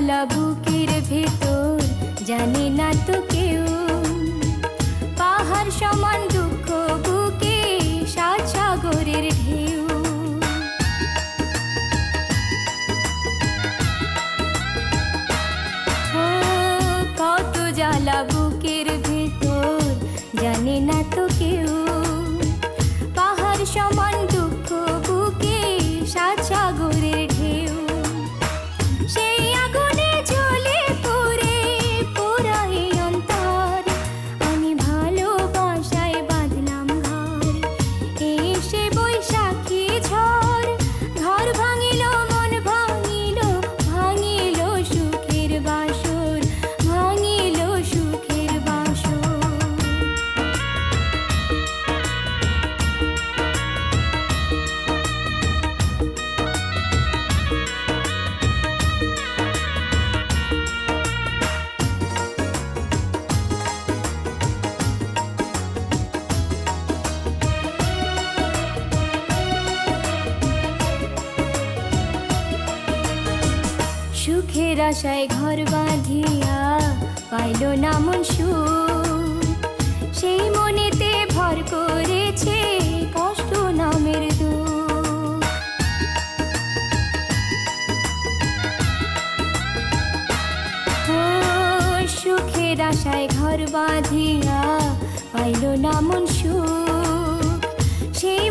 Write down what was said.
জ্বালা বুকের ভেতর জানে না তো কেউ, পাহাড় সমান দুঃখ বুকে সাত সাগরের ঢেউ। ও কত জ্বালা বুকের ভেতর জানে না তো কেউ, পাহাড় সমান দুঃখ বুকে সাত সাগরের ঢেউ। সেই আগুনে জ্বলে পুড়ে পোড়ায় অন্তর, আমি ভালোবাসায় বাঁধলাম ঘর। এসে বৈশাখী ঝড় ঘর ভাঙিল, মন ভাঙিল, ভাঙিল সুখের বাসর, ভাঙিল সুখের বাসর। সুখের আশায় ঘর বাঁধিয়া পাইল না মন সুখ, সেই মনেতে ভর করেছে কষ্ট নামের দুঃখ। ও সুখের আশায় ঘর বাঁধিয়া পাইল না মন সুখ, সেই